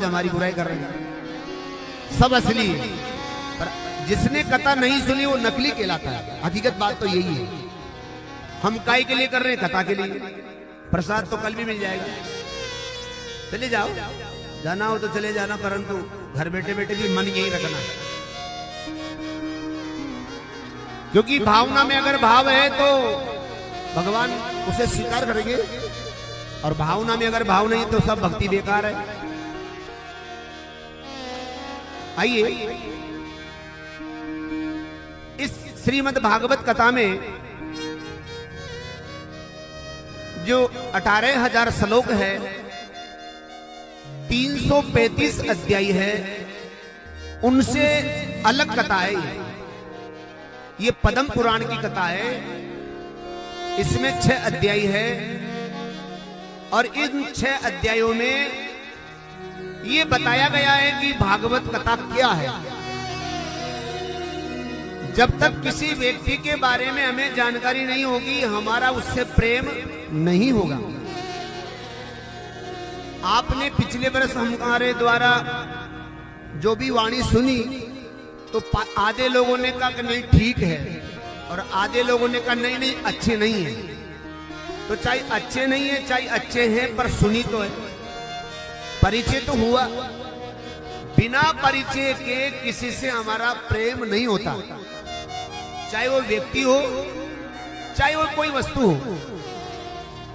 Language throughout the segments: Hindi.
हमारी बुराई कर रहे हैं, सब असली है। पर जिसने कथा नहीं सुनी वो नकली कहलाता है। हकीकत बात तो यही है। हम काय के लिए कर रहे हैं? कथा के लिए। प्रसाद तो कल भी मिल जाएगा, चले जाओ, जाना हो तो चले जाना, परंतु घर बैठे बैठे भी मन यही रखना, क्योंकि भावना में अगर भाव है तो भगवान उसे स्वीकार करेंगे, और भावना में अगर भाव नहीं तो सब भक्ति बेकार है। आइए इस श्रीमद् भागवत कथा में जो 18,000 श्लोक है, 335 अध्याय है, उनसे अलग कथा है। ये पद्म पुराण की कथा है। इसमें 6 अध्याय है, और इन 6 अध्यायों में ये बताया गया है कि भागवत कथा क्या है। जब तक किसी व्यक्ति के बारे में हमें जानकारी नहीं होगी, हमारा उससे प्रेम नहीं होगा। आपने पिछले वर्ष हमारे द्वारा जो भी वाणी सुनी, तो आधे लोगों ने कहा कि नहीं ठीक है, और आधे लोगों ने कहा नहीं नहीं अच्छे नहीं है। तो चाहे अच्छे नहीं है चाहे अच्छे हैं, पर सुनी तो है, परिचय तो हुआ। बिना परिचय के किसी से हमारा प्रेम नहीं होता, चाहे वो व्यक्ति हो, चाहे वो कोई वस्तु हो,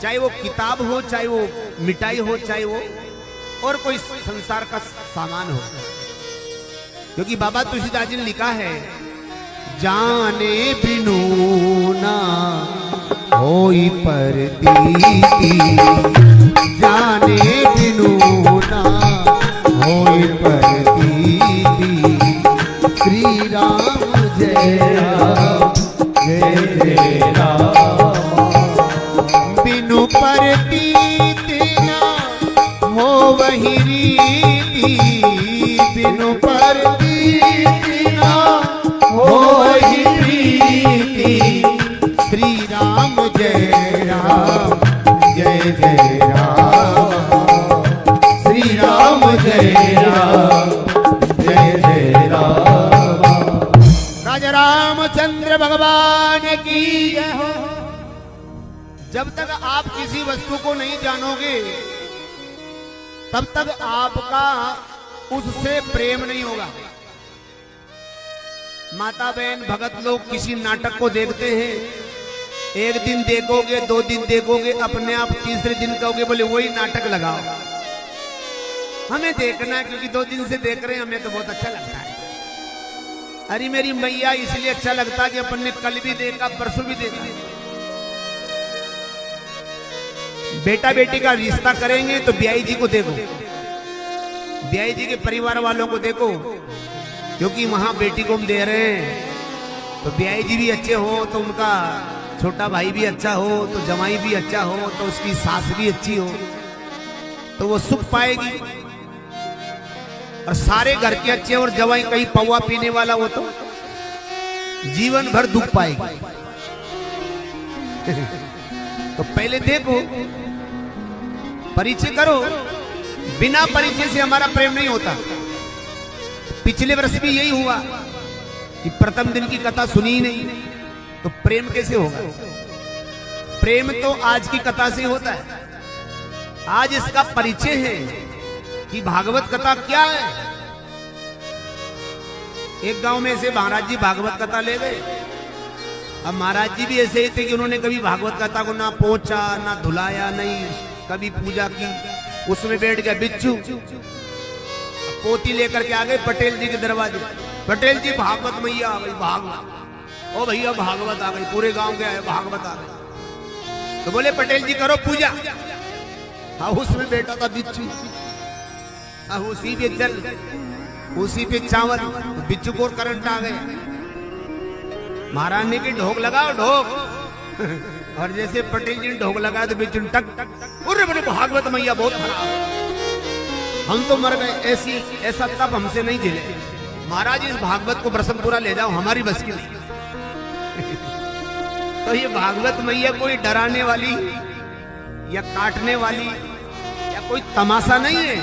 चाहे वो किताब हो, चाहे वो मिठाई हो, चाहे वो और कोई संसार का सामान हो। क्योंकि बाबा तुलसीदास जी ने लिखा है, जाने बिनु ना होई परतीति, जाने बिनु ना होई परतीति, श्री राम जय राम जय जय राम। बिनु परतीति ना हो वही रीति, बिनु परतीति ना हो वही प्रीति, श्री राम जय राम जय जय राम, श्री राम जय राम जय जय राम। राजा रामचंद्र भगवान की जय हो। जब तक आप किसी वस्तु को नहीं जानोगे, तब तक आपका उससे प्रेम नहीं होगा। माता बहन भगत लोग किसी नाटक को देखते हैं, एक दिन देखोगे, 2 दिन देखोगे, अपने आप तीसरे दिन कहोगे बोले वही नाटक लगाओ, हमें देखना है, क्योंकि 2 दिन से देख रहे हैं, हमें तो बहुत अच्छा लगता है। अरे मेरी मैया इसलिए अच्छा लगता है कि अपन ने कल भी देखा, परसों भी देखा। बेटा बेटी का रिश्ता करेंगे तो ब्याई जी को देखो, ब्याई जी के परिवार वालों को देखो, क्योंकि वहां बेटी को हम दे रहे हैं, तो ब्याई जी भी अच्छे हो, तो उनका छोटा भाई भी अच्छा हो, तो जमाई भी अच्छा हो, तो उसकी सास भी अच्छी हो, तो वो सुख पाएगी। और सारे घर के अच्छे और जवाई कहीं पौवा पीने वाला हो तो जीवन भर दुख पाएगी। तो पहले देखो, परिचय करो। बिना परिचय से हमारा प्रेम नहीं होता। पिछले वर्ष भी यही हुआ कि प्रथम दिन की कथा सुनी ही नहीं, तो प्रेम कैसे होगा? प्रेम तो आज की कथा से होता है। आज इसका परिचय है कि भागवत कथा क्या है। एक गांव में से महाराज जी भागवत कथा ले गए। अब महाराज जी भी ऐसे ही थे कि उन्होंने कभी भागवत कथा को ना पहुंचा, ना धुलाया, नहीं कभी पूजा की। उसमें बैठ गया बिच्छू, पोती लेकर के आ गए पटेल जी के दरवाजे। पटेल जी भागवत मैया आ गई, भागवत, ओ भैया भागवत आ गई, पूरे गांव के आए, भागवत आ गई। तो बोले पटेल जी करो पूजा। हाँ, उसमें बैठा था बिच्छू, उसी पे जल, उसी पे चावल, बिच्छू को करंट आ गया। महाराज ने की ढोक लगाओ, ढोक। और जैसे पटेल जी ने ढोक लगाया तो बिच्छू टक टक, अरे बड़े भागवत मैया बहुत खराब, हम तो मर गए। ऐसा तब हमसे नहीं झेले। महाराज इस भागवत को ब्रह्मपुरा ले जाओ, हमारी बस की नहीं। तो ये भागवत मैया कोई डराने वाली या काटने वाली या कोई तमाशा नहीं है।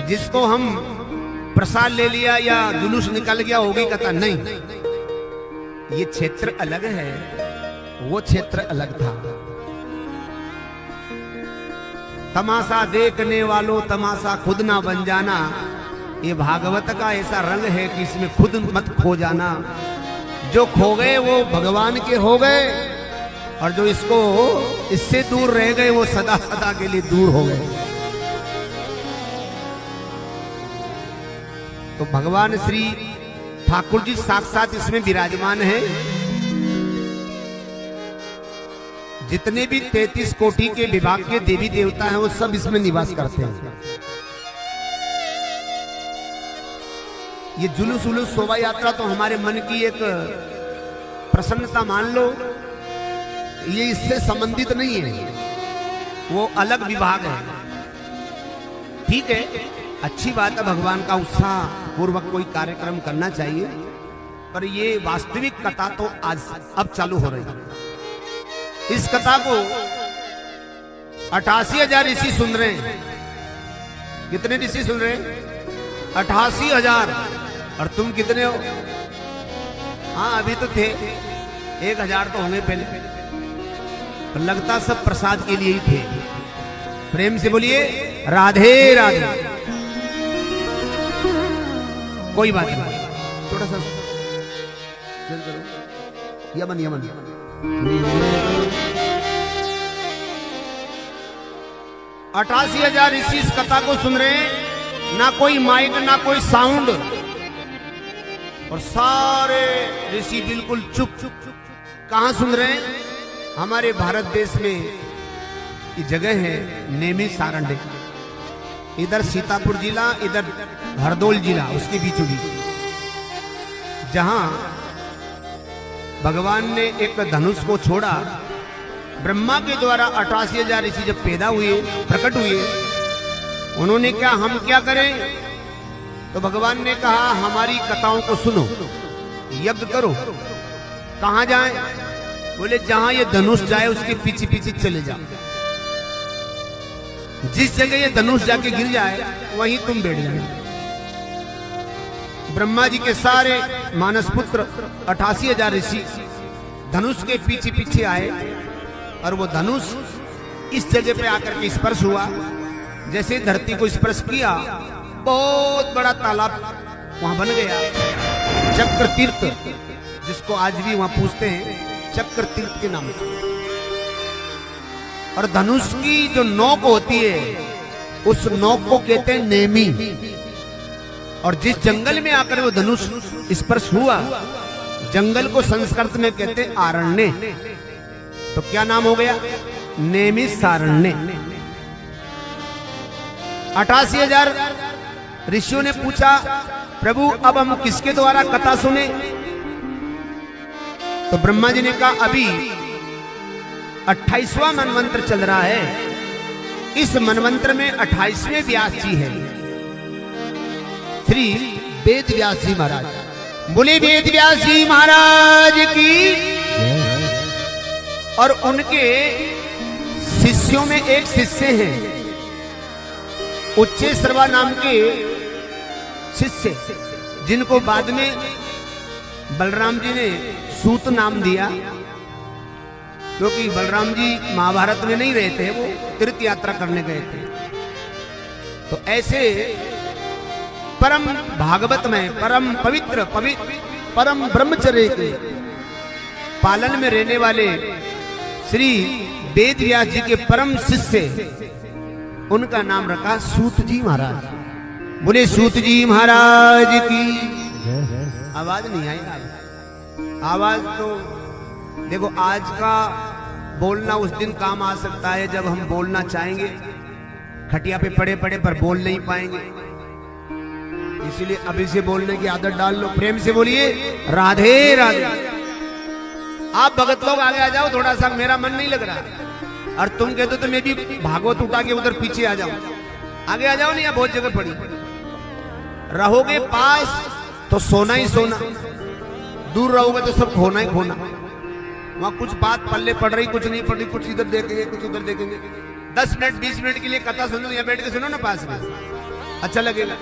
जिसको हम प्रसाद ले लिया या जुलूस निकल गया होगी कथा, नहीं, ये क्षेत्र अलग है, वो क्षेत्र अलग था। तमाशा देखने वालों तमाशा खुद ना बन जाना, ये भागवत का ऐसा रंग है कि इसमें खुद मत खो जाना। जो खो गए वो भगवान के हो गए, और जो इससे दूर रह गए वो सदा सदा के लिए दूर हो गए। तो भगवान श्री ठाकुर जी साक्षात इसमें विराजमान है। जितने भी 33 कोटि के विभाग के देवी देवता हैं वो सब इसमें निवास करते हैं। ये जुलूस उलूस शोभा यात्रा तो हमारे मन की एक प्रसन्नता मान लो, ये इससे संबंधित नहीं है, वो अलग विभाग है। ठीक है, अच्छी बात है, भगवान का उत्साह पूर्वक कोई कार्यक्रम करना चाहिए, पर ये वास्तविक कथा तो आज अब चालू हो रही है। इस कथा को 88,000 ऋषि सुन रहे हैं। कितने ऋषि सुन रहे हैं? 88,000। और तुम कितने हो? हाँ, अभी तो थे 1,000 तो होंगे पहले, पर लगता सब प्रसाद के लिए ही थे। प्रेम से बोलिए राधे राधे। कोई बात नहीं, थोड़ा सा चल करो। यमन यमन 88,000 ऋषि इस कथा को सुन रहे हैं, ना कोई माइक ना कोई साउंड, और सारे ऋषि बिल्कुल चुप। कहां सुन रहे हैं? हमारे भारत देश में ये जगह है नेमी सारंडे, इधर सीतापुर जिला, इधर हरदोल जिला, उसके बीचों बीच, जहां भगवान ने एक धनुष को छोड़ा। ब्रह्मा के द्वारा 88,000 ऋषि जब पैदा हुए, प्रकट हुए, उन्होंने क्या हम क्या करें? तो भगवान ने कहा हमारी कथाओं को सुनो, यज्ञ करो। कहां जाएं? बोले जहां ये धनुष जाए उसके पीछे पीछे चले जाओ। जिस जगह ये धनुष जाके गिर जाए वहीं तुम बैठ जाओ। ब्रह्मा जी के सारे मानस पुत्र 88,000 ऋषि धनुष के पीछे पीछे आए, और वो धनुष इस जगह पे आकर के स्पर्श हुआ। जैसे धरती को स्पर्श किया, बहुत बड़ा तालाब वहां बन गया, चक्र तीर्थ, जिसको आज भी वहां पूछते हैं चक्र तीर्थ के नाम से। और धनुष की जो नोक होती है, उस नोक को कहते हैं नेमी। और जिस जंगल में आकर वो धनुष स्पर्श हुआ, जंगल को संस्कृत में कहते हैं आरण्य। तो क्या नाम हो गया? नेमी सारण्य। 88,000 ऋषियों ने पूछा प्रभु अब हम किसके द्वारा कथा सुने? तो ब्रह्मा जी ने कहा अभी 28वां मनवंत्र चल रहा है, इस मनवंत्र में 28वें व्यास जी है, श्री वेद व्यास जी महाराज। बोले वेद व्यास जी महाराज की। और उनके शिष्यों में एक शिष्य हैं उच्चेश्रवा नाम के शिष्य, जिनको बाद में बलराम जी ने सूत नाम दिया, क्योंकि बलराम जी महाभारत में नहीं रहे थे, वो तीर्थ यात्रा करने गए थे। तो ऐसे परम भागवत में परम पवित्र परम ब्रह्मचर्य के पालन में रहने वाले श्री वेद व्यास जी के परम शिष्य, उनका नाम रखा सूत जी महाराज। बोले सूत जी महाराज की। आवाज नहीं आई? आवाज तो देखो, आज का बोलना उस दिन काम आ सकता है जब हम बोलना चाहेंगे, खटिया पे पड़े पड़े पर बोल नहीं पाएंगे, इसीलिए अभी से बोलने की आदत डाल लो। प्रेम से बोलिए राधे राधे। आप भगत लोग आगे आ जाओ, थोड़ा सा मेरा मन नहीं लग रहा। और तुम कहते तो मैं भी भागवत उठा के उधर पीछे आ जाऊं। आगे आ जाओ, नहीं या बहुत जगह पड़ी रहोगे पास तो सोना ही सोना, दूर रहोगे तो सब खोना ही खोना। वहां कुछ बात पल्ले पड़ रही, कुछ नहीं पड़ रही, कुछ इधर देखेंगे कुछ उधर देखेंगे। 10 मिनट 20 मिनट के लिए कथा सुनो, या बैठ के सुनो ना पास में, अच्छा लगेगा।